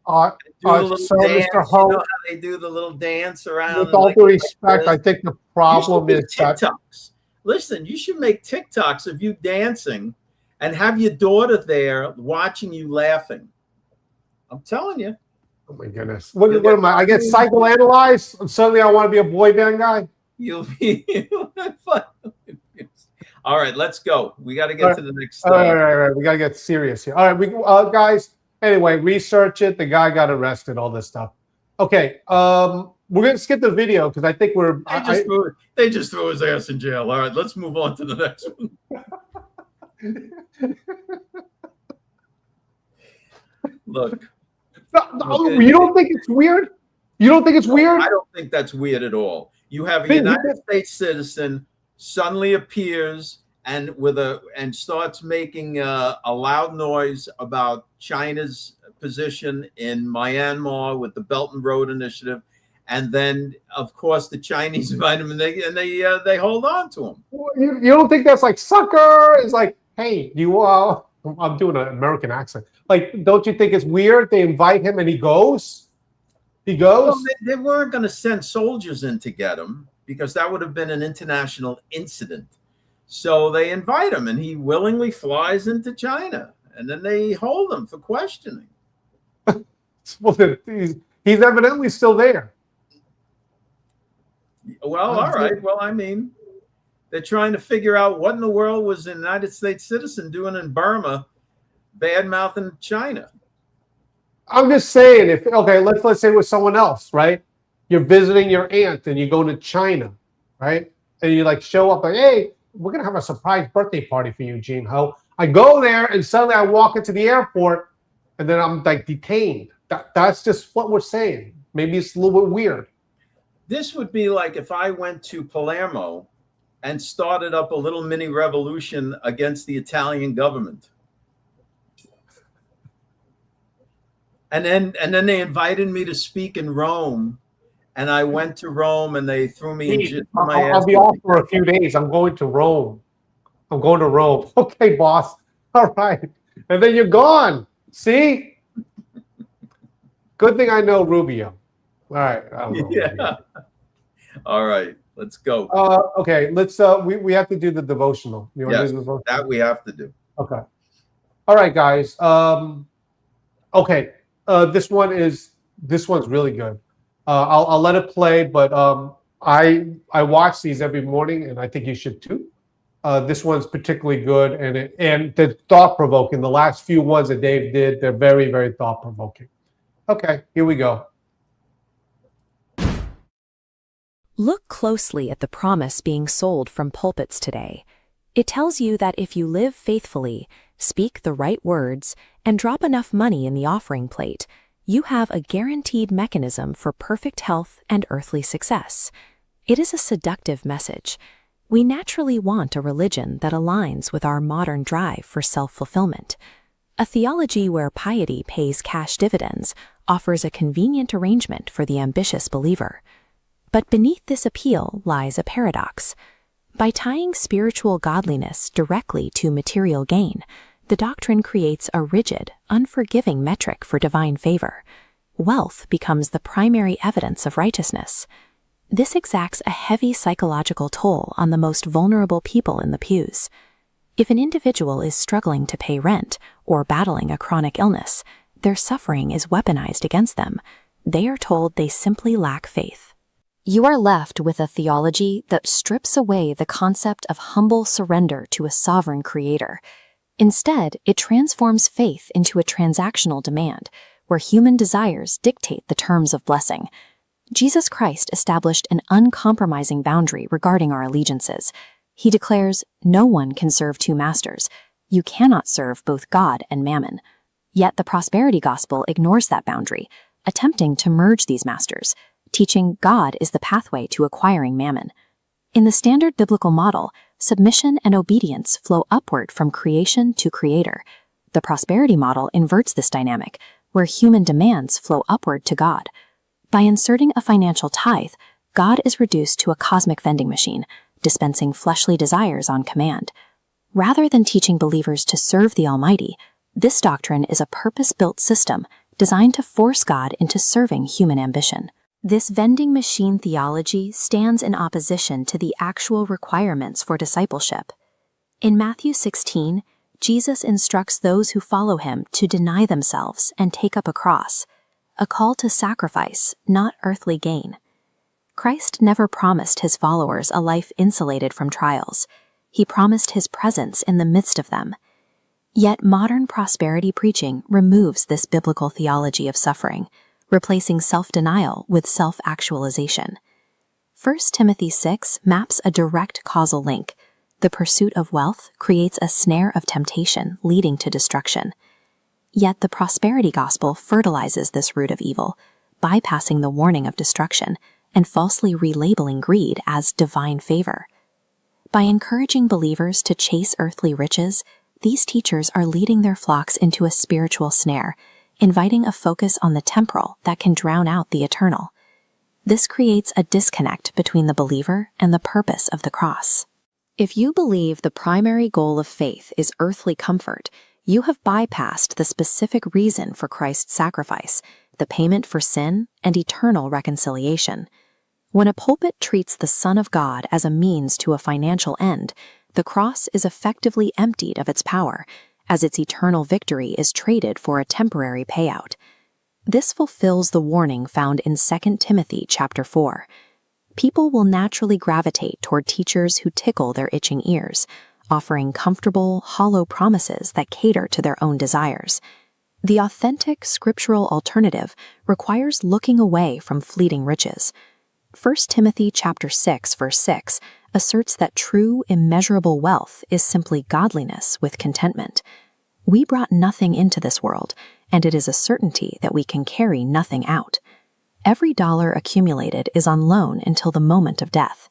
Speaker 1: So
Speaker 2: dance,
Speaker 1: Mr. Ho,
Speaker 2: how they do the little dance around.
Speaker 1: With all due respect, I think the problem is
Speaker 2: TikToks. Listen, you should make TikToks of you dancing and have your daughter there watching you laughing. I'm telling you.
Speaker 1: Oh my goodness. What am I? I get psychoanalyzed and suddenly I want to be a boy band guy?
Speaker 2: You'll be fun. All right, let's go. We got to get to the next.
Speaker 1: All right. We got to get serious here. All right, guys. Anyway, research it. The guy got arrested. All this stuff. Okay. We're gonna skip the video because I think we're.
Speaker 2: They just threw his ass in jail. All right, let's move on to the next one. Look.
Speaker 1: You don't think it's weird? You don't think it's weird?
Speaker 2: I don't think that's weird at all. You have a United States citizen suddenly appears and starts making a loud noise about China's position in Myanmar with the Belt and Road Initiative, and then of course the Chinese invite him and they hold on to him.
Speaker 1: You don't think that's like sucker? It's like, hey, I'm doing an American accent. Like, don't you think it's weird? They invite him and he goes. Well,
Speaker 2: they weren't going to send soldiers in to get him because that would have been an international incident. So they invite him and he willingly flies into China and then they hold him for questioning.
Speaker 1: Well, he's evidently still there.
Speaker 2: Well, all right. Well, I mean, they're trying to figure out what in the world was a United States citizen doing in Burma, bad-mouthing China.
Speaker 1: I'm just saying, let's say it was someone else, right? You're visiting your aunt and you go to China, right? And you like show up like, hey, we're gonna have a surprise birthday party for you, Gene Ho. I go there and suddenly I walk into the airport and then I'm like detained. That's just what we're saying. Maybe it's a little bit weird.
Speaker 2: This would be like if I went to Palermo and started up a little mini revolution against the Italian government. And then they invited me to speak in Rome, and I went to Rome, and they threw me in jail.
Speaker 1: I'll be off for a few days. I'm going to Rome. Okay, boss. All right. And then you're gone. See? Good thing I know Rubio. All right.
Speaker 2: Yeah. All right. Let's go.
Speaker 1: Okay. Let's. We have to do the devotional. You want to do the devotional?
Speaker 2: That we have to do.
Speaker 1: Okay. All right, guys. Okay. This one's really good. I'll let it play, but I watch these every morning, and I think you should too. This one's particularly good, and they're thought provoking. The last few ones that Dave did, they're very, very thought provoking. Okay, here we go.
Speaker 7: Look closely at the promise being sold from pulpits today. It tells you that if you live faithfully, speak the right words, and drop enough money in the offering plate, you have a guaranteed mechanism for perfect health and earthly success. It is a seductive message. We naturally want a religion that aligns with our modern drive for self-fulfillment. A theology where piety pays cash dividends offers a convenient arrangement for the ambitious believer. But beneath this appeal lies a paradox. By tying spiritual godliness directly to material gain, the doctrine creates a rigid, unforgiving metric for divine favor. Wealth becomes the primary evidence of righteousness. This exacts a heavy psychological toll on the most vulnerable people in the pews. If an individual is struggling to pay rent or battling a chronic illness, their suffering is weaponized against them. They are told they simply lack faith. You are left with a theology that strips away the concept of humble surrender to a sovereign creator. Instead, it transforms faith into a transactional demand, where human desires dictate the terms of blessing. Jesus Christ established an uncompromising boundary regarding our allegiances. He declares, "No one can serve two masters. You cannot serve both God and mammon." Yet the prosperity gospel ignores that boundary, attempting to merge these masters, teaching God is the pathway to acquiring mammon. In the standard biblical model, submission and obedience flow upward from creation to creator. The prosperity model inverts this dynamic, where human demands flow upward to God. By inserting a financial tithe, God is reduced to a cosmic vending machine, dispensing fleshly desires on command. Rather than teaching believers to serve the Almighty, this doctrine is a purpose-built system designed to force God into serving human ambition. This vending machine theology stands in opposition to the actual requirements for discipleship. In Matthew 16, Jesus instructs those who follow him to deny themselves and take up a cross, a call to sacrifice, not earthly gain. Christ never promised his followers a life insulated from trials. He promised his presence in the midst of them. Yet modern prosperity preaching removes this biblical theology of suffering, replacing self-denial with self-actualization. 1 Timothy 6 maps a direct causal link. The pursuit of wealth creates a snare of temptation leading to destruction. Yet the prosperity gospel fertilizes this root of evil, bypassing the warning of destruction and falsely relabeling greed as divine favor. By encouraging believers to chase earthly riches, these teachers are leading their flocks into a spiritual snare, inviting a focus on the temporal that can drown out the eternal. This creates a disconnect between the believer and the purpose of the cross. If you believe the primary goal of faith is earthly comfort, you have bypassed the specific reason for Christ's sacrifice, the payment for sin, and eternal reconciliation. When a pulpit treats the Son of God as a means to a financial end, the cross is effectively emptied of its power, as its eternal victory is traded for a temporary payout. This fulfills the warning found in 2 Timothy chapter 4. People will naturally gravitate toward teachers who tickle their itching ears, offering comfortable, hollow promises that cater to their own desires. The authentic scriptural alternative requires looking away from fleeting riches. 1 Timothy chapter 6 verse 6 asserts that true, immeasurable wealth is simply godliness with contentment. We brought nothing into this world, and it is a certainty that we can carry nothing out. Every dollar accumulated is on loan until the moment of death,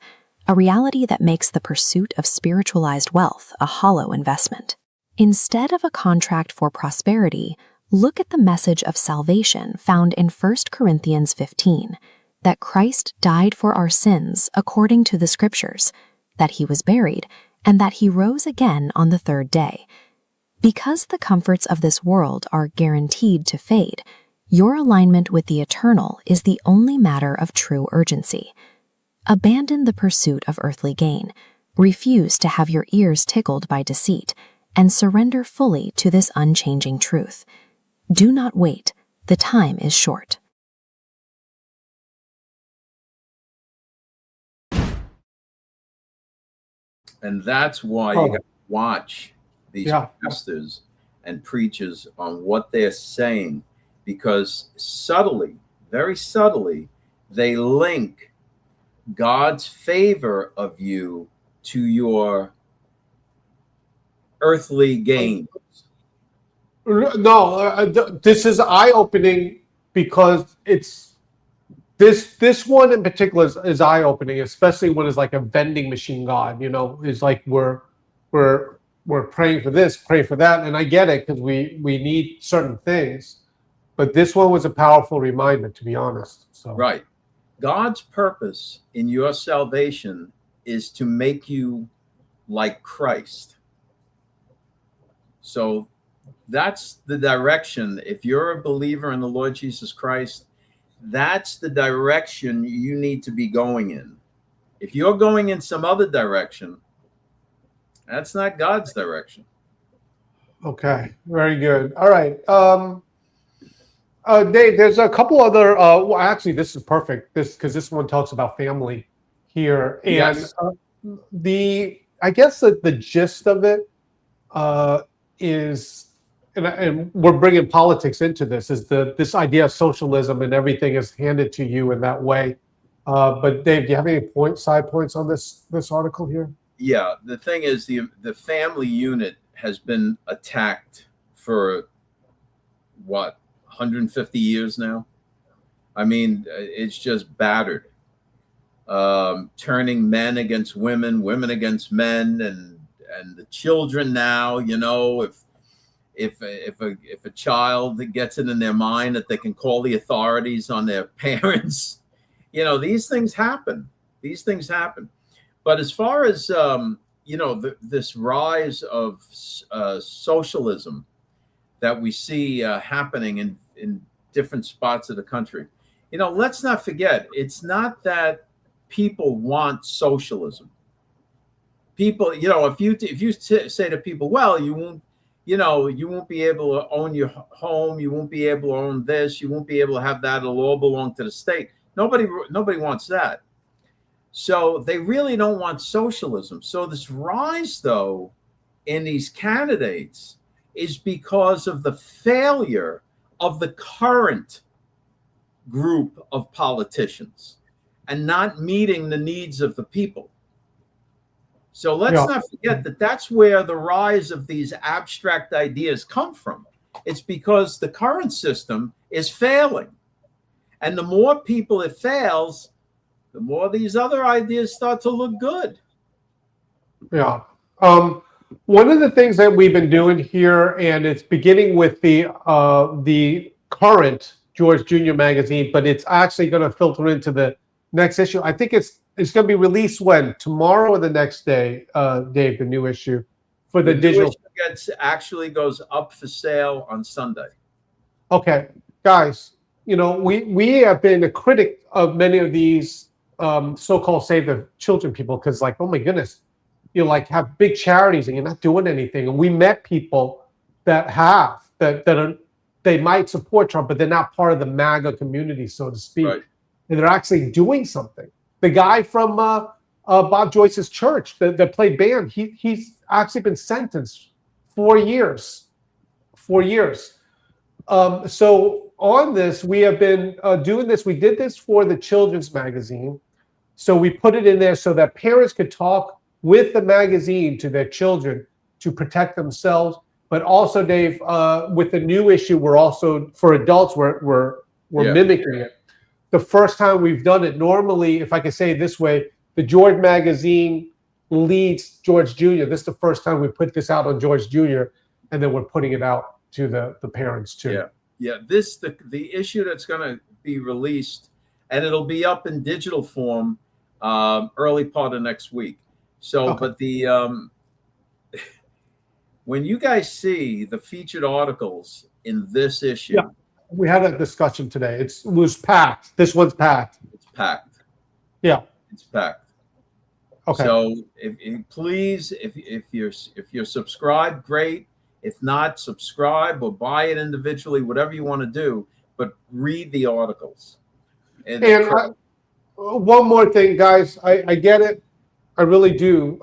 Speaker 7: a reality that makes the pursuit of spiritualized wealth a hollow investment. Instead of a contract for prosperity, look at the message of salvation found in 1 Corinthians 15, that Christ died for our sins according to the Scriptures, that he was buried, and that he rose again on the third day. Because the comforts of this world are guaranteed to fade, your alignment with the eternal is the only matter of true urgency. Abandon the pursuit of earthly gain, refuse to have your ears tickled by deceit, and surrender fully to this unchanging truth. Do not wait, the time is short.
Speaker 2: And that's why you got to watch these pastors and preachers on what they're saying, because subtly, very subtly, they link God's favor of you to your earthly gains.
Speaker 1: No, this is eye-opening because it's this one in particular is eye-opening, especially when it's like a vending machine God. You know, it's like we're praying for this, praying for that, and I get it because we need certain things, but this one was a powerful reminder, to be honest. So
Speaker 2: right, God's purpose in your salvation is to make you like Christ. So that's the direction. If you're a believer in the Lord Jesus Christ, that's the direction you need to be going in. If you're going in some other direction, that's not God's direction.
Speaker 1: Okay, very good. All right. Dave, there's a couple other, well, actually, this is perfect. Because this one talks about family here. And
Speaker 2: yes.
Speaker 1: I guess the gist of it is, and we're bringing politics into this, is this idea of socialism and everything is handed to you in that way. But Dave, do you have any side points on this article here?
Speaker 2: Yeah, the thing is, the family unit has been attacked for what, 150 years now. I mean, it's just battered, turning men against women, women against men, and the children now. You know, if a child gets it in their mind that they can call the authorities on their parents, you know, these things happen. These things happen. But as far as this rise of socialism that we see happening in different spots of the country, you know, let's not forget, it's not that people want socialism. People, you know, if you say to people, well, you won't be able to own your home, you won't be able to own this, you won't be able to have that, it'll all belong to the state. Nobody wants that. So they really don't want socialism. So this rise, though, in these candidates is because of the failure of the current group of politicians and not meeting the needs of the people. So let's not forget that that's where the rise of these abstract ideas come from. It's because the current system is failing. And the more people it fails, the more these other ideas start to look good.
Speaker 1: Yeah. One of the things that we've been doing here, and it's beginning with the current George Jr. magazine, but it's actually going to filter into the next issue. I think it's going to be released when? Tomorrow or the next day, Dave, the new issue for the digital.
Speaker 2: Actually goes up for sale on Sunday.
Speaker 1: Okay, guys, you know, we have been a critic of many of these so-called Save the Children people, because like, oh my goodness, you like have big charities and you're not doing anything. And we met people that have that they might support Trump, but they're not part of the MAGA community, so to speak.
Speaker 2: Right.
Speaker 1: And they're actually doing something. The guy from Bob Joyce's church that played band, he's actually been sentenced 4 years. 4 years. So on this, we have been doing this. We did this for the children's magazine. So we put it in there so that parents could talk with the magazine to their children to protect themselves. But also, Dave, with the new issue, we're also, for adults, we're mimicking it. The first time we've done it, normally, if I could say it this way, the George magazine leads George Jr. This is the first time we put this out on George Jr., and then we're putting it out to the parents too.
Speaker 2: Yeah. Yeah, the issue that's going to be released, and it'll be up in digital form early part of next week. So, okay. But the when you guys see the featured articles in this issue,
Speaker 1: yeah, we had a discussion today. It was packed. This one's packed.
Speaker 2: It's packed.
Speaker 1: Yeah,
Speaker 2: it's packed. Okay. So, if you're subscribed, great. If not, subscribe or buy it individually, whatever you want to do, but read the articles. And
Speaker 1: one more thing, guys, I get it. I really do.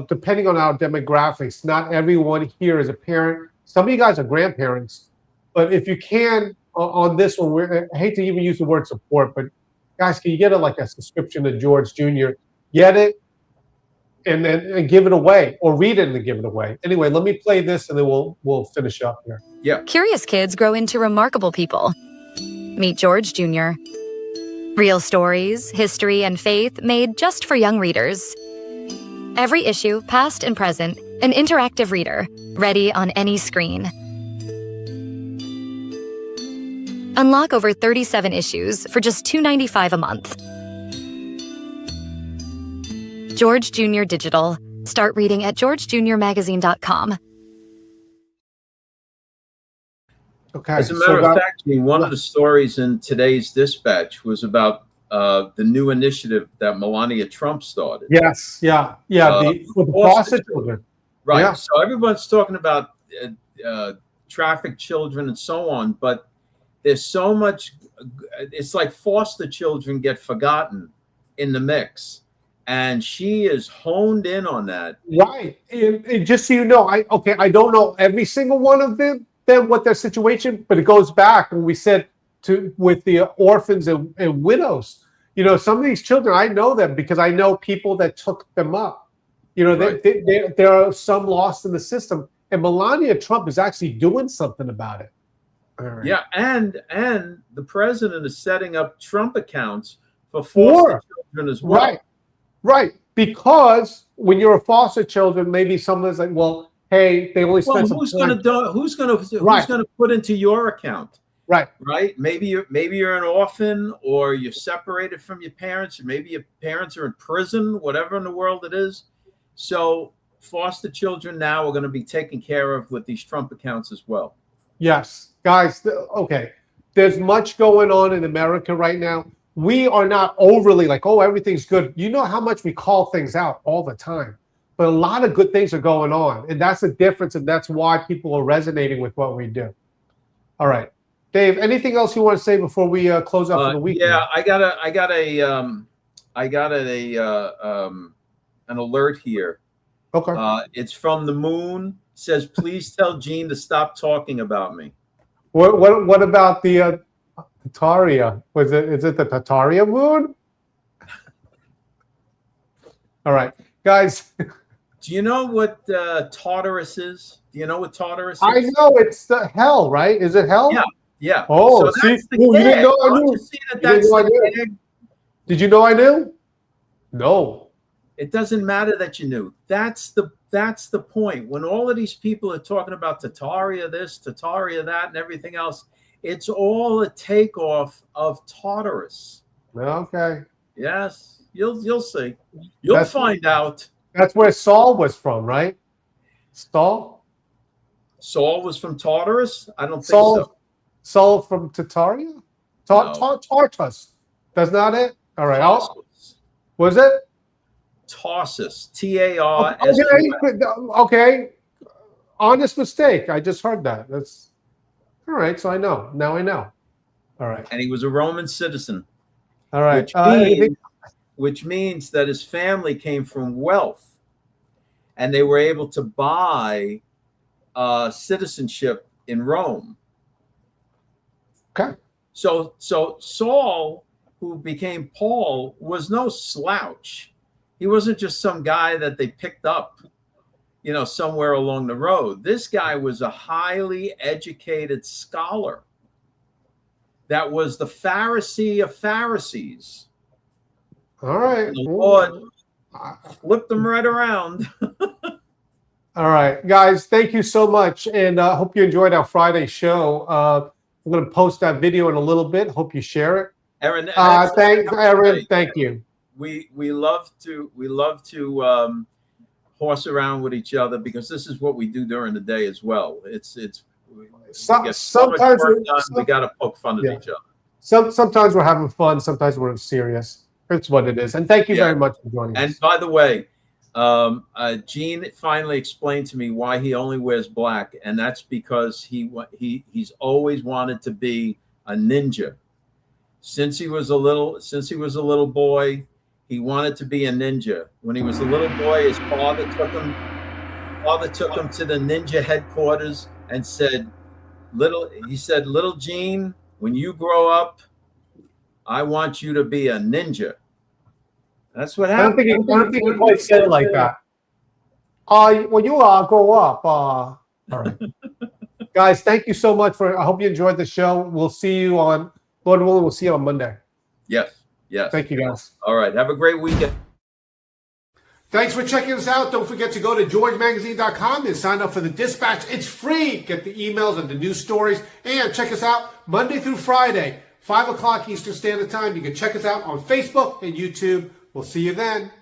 Speaker 1: Depending on our demographics, not everyone here is a parent. Some of you guys are grandparents. But if you can, on this one, I hate to even use the word support, but guys, can you get a subscription to George Jr.? Get it. And give it away, or read it and give it away. Anyway, let me play this and then we'll finish up here.
Speaker 2: Yeah.
Speaker 8: Curious kids grow into remarkable people. Meet George Jr. Real stories, history, and faith made just for young readers. Every issue, past and present, an interactive reader, ready on any screen. Unlock over 37 issues for just $2.95 a month. George Jr. Digital. Start reading at georgejrmagazine.com.
Speaker 1: Okay.
Speaker 2: As a matter of fact, one of the stories in today's dispatch was about the new initiative that Melania Trump started.
Speaker 1: Yes. Yeah. For the foster children.
Speaker 2: Right.
Speaker 1: Yeah.
Speaker 2: So everyone's talking about trafficked children and so on, but there's so much. It's like foster children get forgotten in the mix. And she is honed in on that.
Speaker 1: Right. And just so you know, I don't know every single one of them, what their situation, but it goes back when we said with the orphans and widows. You know, some of these children, I know them because I know people that took them up. You know,
Speaker 2: Right.
Speaker 1: there are some lost in the system, and Melania Trump is actually doing something about it. All right.
Speaker 2: Yeah, and the president is setting up Trump accounts for foster children as well.
Speaker 1: Right, right. Because when you're a foster children, maybe someone's like, well, hey, they only spent some
Speaker 2: Who's
Speaker 1: time.
Speaker 2: who's gonna put into your account?
Speaker 1: Right.
Speaker 2: Right. Maybe you're an orphan, or you're separated from your parents, or maybe your parents are in prison, whatever in the world it is. So foster children now are going to be taken care of with these Trump accounts as well.
Speaker 1: Yes, guys. Okay, there's much going on in America right now. We are not overly like, oh, everything's good. You know how much we call things out all the time, but a lot of good things are going on, and that's the difference, and that's why people are resonating with what we do. All right, Dave. Anything else you want to say before we close up for the week?
Speaker 2: Yeah, I got an alert here.
Speaker 1: Okay.
Speaker 2: It's from the moon. Says, please tell Gene to stop talking about me.
Speaker 1: What about the Tataria? Is it the Tataria moon? All right, guys.
Speaker 2: Do you know what Tartarus is? Do you know what Tartarus is?
Speaker 1: I know it's the hell, right? Is it hell?
Speaker 2: Yeah. Yeah.
Speaker 1: Oh,
Speaker 2: so
Speaker 1: see, you didn't know I knew. Did you know I knew? No.
Speaker 2: It doesn't matter that you knew. That's the point. When all of these people are talking about Tataria this, Tataria that, and everything else, it's all a takeoff of Tartarus.
Speaker 1: Okay.
Speaker 2: Yes, you'll see. You'll find out.
Speaker 1: That's where Saul was from, right? Saul
Speaker 2: was from Tartarus? I don't think so.
Speaker 1: Saul from Tataria? Tartus. That's not it? All right. Was it?
Speaker 2: Tarsus. Tarsus.
Speaker 1: Okay. Honest mistake. I just heard that. That's all right. So I know. Now I know. All right.
Speaker 2: And he was a Roman citizen.
Speaker 1: All right.
Speaker 2: Which means that his family came from wealth, and they were able to buy citizenship in Rome.
Speaker 1: Okay.
Speaker 2: So Saul, who became Paul, was no slouch. He wasn't just some guy that they picked up, somewhere along the road. This guy was a highly educated scholar. That was the Pharisee of Pharisees.
Speaker 1: All right.
Speaker 2: The Lord flipped them right around.
Speaker 1: All right, guys, thank you so much. And I hope you enjoyed our Friday show. I'm going to post that video in a little bit. Hope you share it.
Speaker 2: Aaron,
Speaker 1: thanks, Aaron. Thank you.
Speaker 2: We love to horse around with each other, because this is what we do during the day as well. Sometimes we got to poke fun at each other.
Speaker 1: Sometimes we're having fun. Sometimes we're serious. It's what it is. And thank you very much for joining us.
Speaker 2: And by the way, Gene finally explained to me why he only wears black, and that's because he's always wanted to be a ninja. Since he was a little boy, he wanted to be a ninja. When he was a little boy, his father took him to the ninja headquarters and said, little Gene, when you grow up, I want you to be a ninja. That's what happened.
Speaker 1: I don't think he quite said it like that. When you grow up, all right. Guys, thank you so much I hope you enjoyed the show. We'll see you on, Lord willing, we'll see you on Monday.
Speaker 2: Yes.
Speaker 1: Thank you, guys.
Speaker 2: All right. Have a great weekend.
Speaker 1: Thanks for checking us out. Don't forget to go to georgemagazine.com and sign up for the Dispatch. It's free. Get the emails and the news stories. And check us out Monday through Friday, 5 o'clock Eastern Standard Time. You can check us out on Facebook and YouTube. We'll see you then.